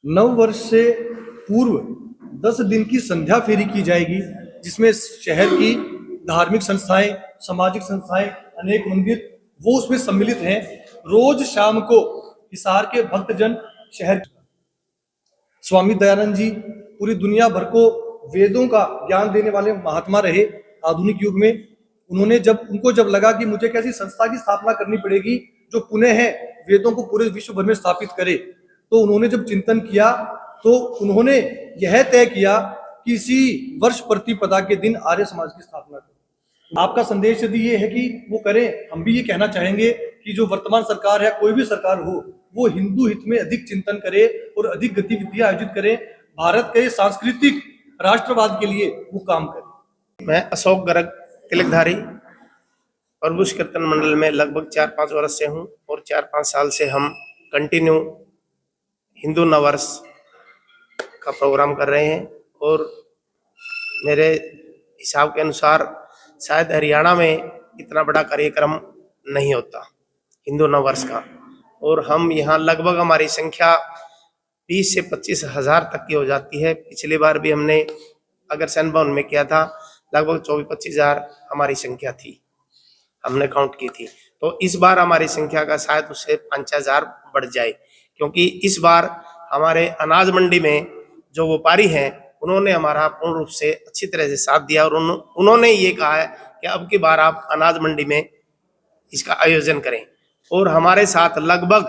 नव वर्ष से पूर्व 10 दिन की संध्या फेरी की जाएगी, जिसमें शहर की धार्मिक संस्थाएं, सामाजिक संस्थाएं, अनेक मंदिर वो उसमें सम्मिलित हैं। रोज शाम को हिसार के भक्तजन शहर स्वामी दयानंद जी पूरी दुनिया भर को वेदों का ज्ञान देने वाले महात्मा रहे। आधुनिक युग में उनको जब लगा कि मुझे कैसी संस्था की स्थापना करनी पड़ेगी जो पुनः है वेदों को पूरे विश्व भर में स्थापित करे, तो उन्होंने जब चिंतन किया तो उन्होंने यह तय किया कि इसी वर्ष प्रतिपदा के दिन आर्य समाज की स्थापना करें। आपका संदेश यदि ये है कि वो करें, हम भी ये कहना चाहेंगे कि जो वर्तमान सरकार है, कोई भी सरकार हो, वो हिंदू हित में अधिक चिंतन करे और अधिक गतिविधियां आयोजित करे, भारत के सांस्कृतिक राष्ट्रवाद के लिए वो काम करे। मैं अशोक गर्ग तिलकधारी प्रभु कीर्तन मंडल में लगभग 4-5 वर्ष से हूँ और 4-5 साल से हम कंटिन्यू हिंदू नववर्ष का प्रोग्राम कर रहे हैं। और मेरे हिसाब के अनुसार शायद हरियाणा में इतना बड़ा कार्यक्रम नहीं होता हिंदू नववर्ष का, और हम यहाँ लगभग हमारी संख्या 20 से 25 हज़ार तक की हो जाती है। पिछली बार भी हमने अगर सैन भवन में किया था, लगभग 24-25 हज़ार हमारी संख्या थी, हमने काउंट की थी। तो इस बार हमारी संख्या का शायद उससे 5 हज़ार बढ़ जाए, क्योंकि इस बार हमारे अनाज मंडी में जो व्यापारी हैं उन्होंने हमारा पूर्ण रूप से अच्छी तरह से साथ दिया और उन्होंने ये कहा है कि अब की बार आप अनाज मंडी में इसका आयोजन करें। और हमारे साथ लगभग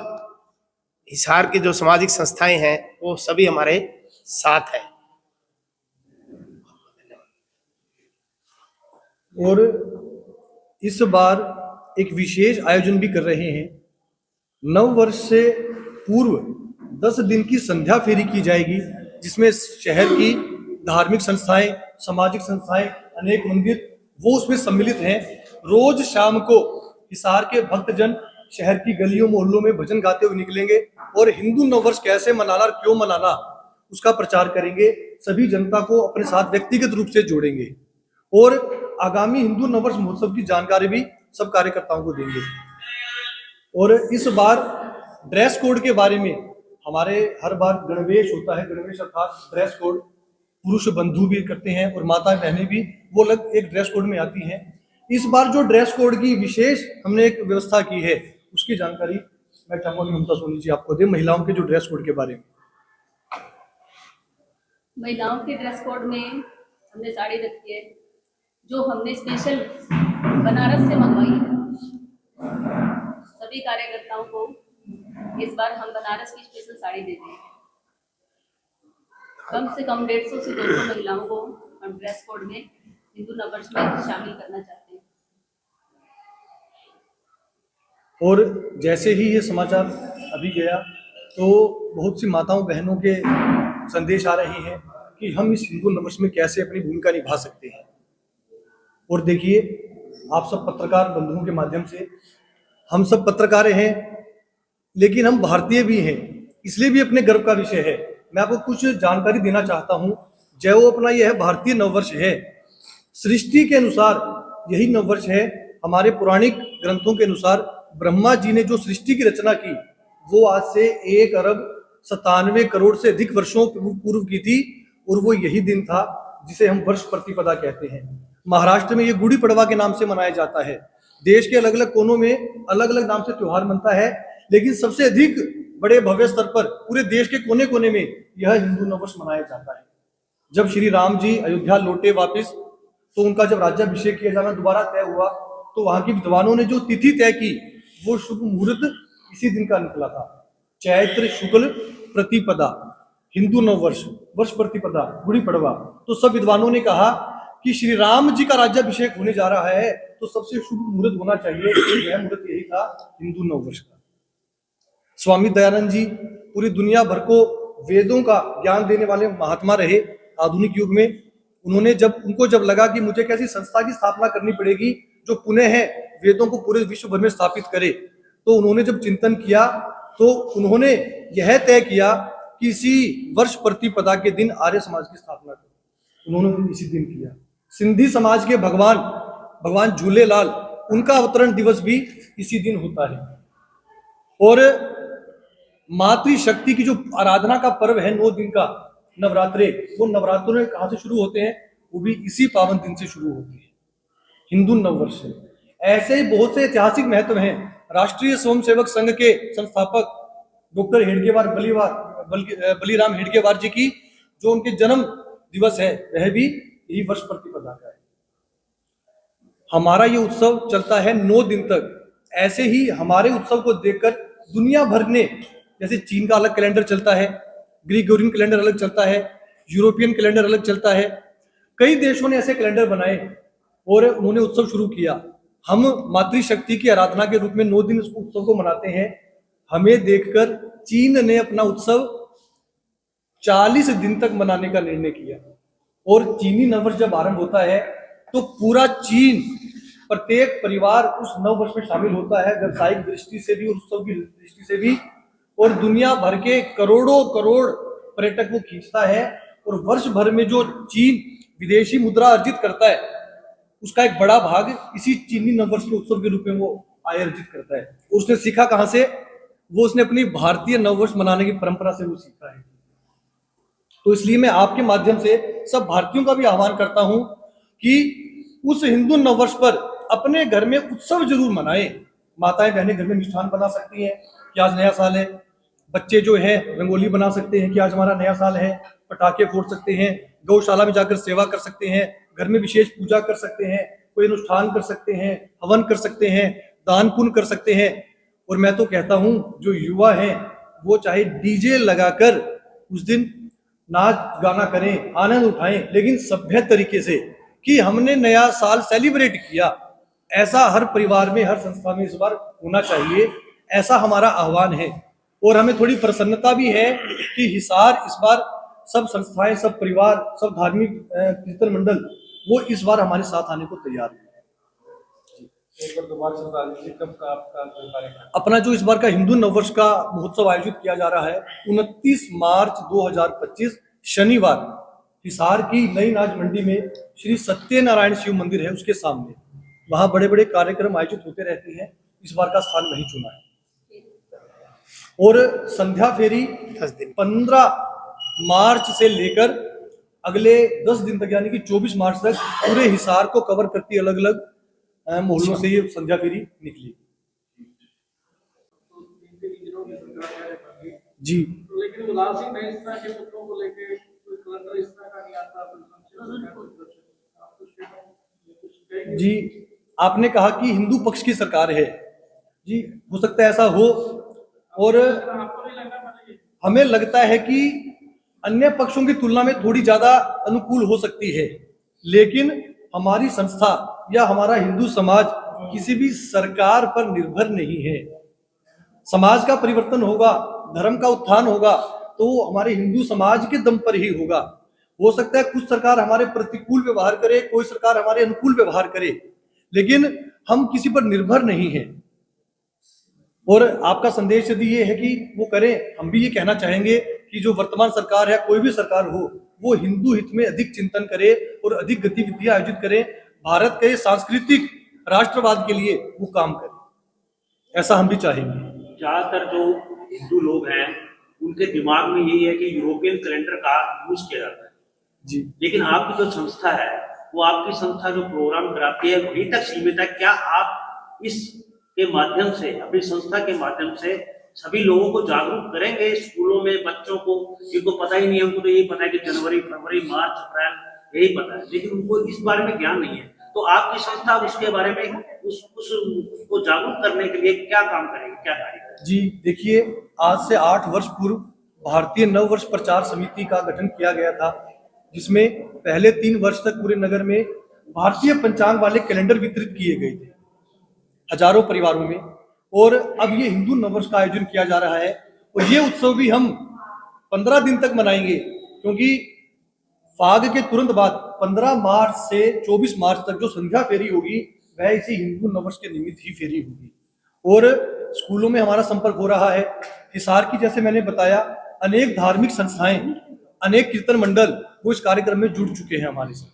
हिसार की जो सामाजिक संस्थाएं हैं वो सभी हमारे साथ हैं। और इस बार एक विशेष आयोजन भी कर रहे हैं। नव वर्ष से पूर्व 10 दिन की संध्या फेरी की जाएगी, जिसमें शहर की धार्मिक संस्थाएं, सामाजिक संस्थाएं, अनेक मंदिर वो उसमें सम्मिलित हैं। रोज शाम को हिसार के भक्तजन शहर की गलियों मोहल्लों में भजन गाते हुए निकलेंगे और हिंदू नववर्ष कैसे मनाना और क्यों मनाना उसका प्रचार करेंगे। सभी जनता को अपने साथ व्यक्तिगत रूप से जोड़ेंगे और आगामी हिंदू नववर्ष महोत्सव की जानकारी भी सब कार्यकर्ताओं को देंगे। और इस बार ड्रेस कोड के बारे में हमारे हर बार गणवेश होता है, गणवेश अर्थात ड्रेस कोड पुरुष बंधु भी करते हैं और माता बहनें भी वो अलग एक ड्रेस कोड में आती हैं। इस बार जो ड्रेस कोड की विशेष हमने एक व्यवस्था की है उसकी जानकारी मैं चाहूंगा कि ममता सोनी जी आपको दे, महिलाओं के जो ड्रेस कोड के बारे में। महिलाओं के ड्रेस कोड में हमने साड़ी रखी है जो हमने स्पेशल बनारस से मंगवाई है। सभी कार्यकर्ताओं को इस बार हम बनारस की स्पेशल साड़ी दे रहे हैं। कम से कम 150 से 200 महिलाओं को हम ड्रेस कोड में हिंदू नववर्ष में शामिल करना चाहते हैं। और जैसे ही ये समाचार अभी गया तो बहुत सी माताओं बहनों के संदेश आ रहे हैं कि हम इस हिंदू नववर्ष में कैसे अपनी भूमिका निभा सकते हैं। और देखिए, आप सब पत्रकार बंधुओं के माध्यम से, हम सब पत्रकार हैं लेकिन हम भारतीय भी हैं, इसलिए भी अपने गर्व का विषय है। मैं आपको कुछ जानकारी देना चाहता हूं। जो अपना यह भारतीय नववर्ष है, सृष्टि के अनुसार यही नववर्ष है। हमारे पौराणिक ग्रंथों के अनुसार ब्रह्मा जी ने जो सृष्टि की रचना की वो आज से 1 अरब 97 करोड़ से अधिक वर्षों पूर्व की थी, और वो यही दिन था जिसे हम वर्ष प्रतिपदा कहते हैं। महाराष्ट्र में ये गुड़ी पड़वा के नाम से मनाया जाता है। देश के अलग अलग कोनों में अलग अलग नाम से त्योहार मनता है, लेकिन सबसे अधिक बड़े भव्य स्तर पर पूरे देश के कोने कोने में यह हिंदू नववर्ष मनाया जाता है। जब श्री राम जी अयोध्या लौटे वापस, तो उनका जब राज्याभिषेक किया जाना दोबारा तय हुआ, तो वहां के विद्वानों ने जो तिथि तय की वो शुभ मुहूर्त इसी दिन का निकला था, चैत्र शुक्ल प्रतिपदा, हिंदू नववर्ष, वर्ष प्रतिपदा, गुड़ी पड़वा। तो सब विद्वानों ने कहा कि श्री राम जी का राज्याभिषेक होने जा रहा है तो सबसे शुभ मुहूर्त होना चाहिए, यह मुहूर्त यही था हिंदू नववर्ष का। स्वामी दयानंद जी पूरी दुनिया भर को वेदों का ज्ञान देने वाले महात्मा रहे। आधुनिक युग में उनको जब लगा कि मुझे कैसी संस्था की स्थापना करनी पड़ेगी जो पुनः है वेदों को पूरे विश्व भर में स्थापित करे, तो उन्होंने जब चिंतन किया तो उन्होंने यह तय किया कि इसी वर्ष प्रतिपदा के दिन आर्य समाज की स्थापना करें। उन्होंने इसी दिन किया। सिंधी समाज के भगवान झूलेलाल, उनका अवतरण दिवस भी इसी दिन होता है। और मातृशक्ति की जो आराधना का पर्व है 9 दिन का नवरात्रे, वो नवरात्रों कहाँ से शुरू होते हैं? वो भी इसी पावन दिन से शुरू होते हैं, हिंदू नववर्ष से। ऐसे ही बहुत से ऐतिहासिक महत्व हैं। राष्ट्रीय स्वयंसेवक संघ के संस्थापक डॉक्टर हेडगेवार बलीराम हेडगेवार जी की जो उनके जन्म दिवस है, वह भी यही वर्ष प्रतिपदा का है। हमारा ये उत्सव चलता है 9 दिन तक। ऐसे ही हमारे उत्सव को देखकर दुनिया भर ने, जैसे चीन का अलग कैलेंडर चलता है, ग्रीगोरियन कैलेंडर अलग चलता है, यूरोपियन कैलेंडर अलग चलता है, कई देशों ने ऐसे कैलेंडर बनाए और उन्होंने उत्सव शुरू किया। हम मातृशक्ति की आराधना के रूप में 9 दिन इस उत्सव को मनाते हैं। हमें देखकर चीन ने अपना उत्सव 40 दिन तक मनाने का निर्णय किया और चीनी नववर्ष जब आरंभ होता है तो पूरा चीन, प्रत्येक परिवार उस नववर्ष में शामिल होता है, व्यवसायिक दृष्टि से भी, उत्सव की दृष्टि से भी, और दुनिया भर के करोड़ों करोड़ पर्यटक वो खींचता है। और वर्ष भर में जो चीन विदेशी मुद्रा अर्जित करता है, उसका एक बड़ा भाग इसी चीनी नववर्ष के उत्सव के रूप में वो आय अर्जित करता है। उसने सीखा कहां से? वो उसने अपनी भारतीय नववर्ष मनाने की परंपरा से वो सीखा है। तो इसलिए मैं आपके माध्यम से सब भारतीयों का भी आह्वान करता हूं कि उस हिंदू नववर्ष पर अपने घर में उत्सव जरूर मनाएं। माताएं बहनें घर में मिष्ठान बना सकती हैं कि आज नया साल है, बच्चे जो हैं रंगोली बना सकते हैं कि आज हमारा नया साल है, पटाखे फोड़ सकते हैं, गौशाला में जाकर सेवा कर सकते हैं, घर में विशेष पूजा कर सकते हैं, कोई अनुष्ठान कर सकते हैं, हवन कर सकते हैं, दान पुण्य कर सकते हैं। और मैं तो कहता हूं जो युवा हैं वो चाहे डीजे लगाकर उस दिन नाच गाना करें, आनंद उठाएं, लेकिन सभ्य तरीके से, कि हमने नया साल सेलिब्रेट किया। ऐसा हर परिवार में, हर संस्था में इस बार होना चाहिए, ऐसा हमारा आह्वान है। और हमें थोड़ी प्रसन्नता भी है कि हिसार इस बार सब संस्थाएं, सब परिवार, सब धार्मिक कीर्तन मंडल वो इस बार हमारे साथ आने को तैयार है। अपना जो इस बार का हिंदू नववर्ष का महोत्सव आयोजित किया जा रहा है 29 मार्च 2025 शनिवार, हिसार की नई नाज मंडी में श्री सत्यनारायण शिव मंदिर है, उसके सामने वहां बड़े बड़े कार्यक्रम आयोजित होते रहते हैं। इस बार का स्थान वही चुना है। और संध्या फेरी 15 मार्च से लेकर अगले 10 दिन तक, यानी कि 24 मार्च तक पूरे हिसार को कवर करती अलग अलग मोहल्लों से ये संध्या फेरी निकली। जी, लेकिन उदासीन नहीं, इस तरह के मुद्दों को लेके कोई कलंडर इस तरह का नहीं आता। जी, आपने कहा कि हिंदू पक्ष की सरकार है। जी, हो सकता है ऐसा हो, और हमें लगता है कि अन्य पक्षों की तुलना में थोड़ी ज्यादा अनुकूल हो सकती है, लेकिन हमारी संस्था या हमारा हिंदू समाज किसी भी सरकार पर निर्भर नहीं है। समाज का परिवर्तन होगा, धर्म का उत्थान होगा तो हमारे हिंदू समाज के दम पर ही होगा। हो सकता है कुछ सरकार हमारे प्रतिकूल व्यवहार करे, कोई सरकार हमारे अनुकूल व्यवहार करे, लेकिन हम किसी पर निर्भर नहीं है। और आपका संदेश यदि ये है कि वो करें, हम भी ये कहना चाहेंगे कि जो वर्तमान सरकार है, कोई भी सरकार हो, वो हिंदू हित में अधिक चिंतन करे और अधिक गतिविधियां आयोजित करे, भारत के सांस्कृतिक राष्ट्रवाद के लिए वो काम करे, ऐसा हम भी चाहेंगे। ज्यादातर जो हिंदू लोग हैं उनके दिमाग में यही है कि यूरोपियन कैलेंडर का यूज किया जाता है जी, लेकिन आपकी जो संस्था है, वो आपकी संस्था जो प्रोग्राम कराती है वहीं तक सीमित है। क्या आप इसके माध्यम से, अपनी संस्था के माध्यम से सभी लोगों को जागरूक करेंगे? स्कूलों में बच्चों को, जिनको पता ही नहीं है, उनको तो यही पता है कि जनवरी, फरवरी, मार्च, अप्रैल यही पता है, लेकिन उनको इस बारे में ज्ञान नहीं है। तो आपकी संस्था उसके बारे में उसको जागरूक करने के लिए क्या काम करेगी, क्या कार्य करेगी? जी, देखिए, आज से 8 वर्ष पूर्व भारतीय नववर्ष प्रचार समिति का गठन किया गया था, जिसमें पहले 3 वर्ष तक पूरे नगर में भारतीय पंचांग वाले कैलेंडर वितरित किए गए थे हजारों परिवारों में। और अब ये हिंदू नववर्ष का आयोजन किया जा रहा है और ये उत्सव भी हम 15 दिन तक मनाएंगे, क्योंकि फाग के तुरंत बाद 15 मार्च से 24 मार्च तक जो संध्या फेरी होगी वह इसी हिंदू नववर्ष के निमित्त ही फेरी होगी। और स्कूलों में हमारा संपर्क हो रहा है। हिसार की, जैसे मैंने बताया, अनेक धार्मिक संस्थाएं, अनेक कीर्तन मंडल वो इस कार्यक्रम में जुड़ चुके हैं हमारे साथ।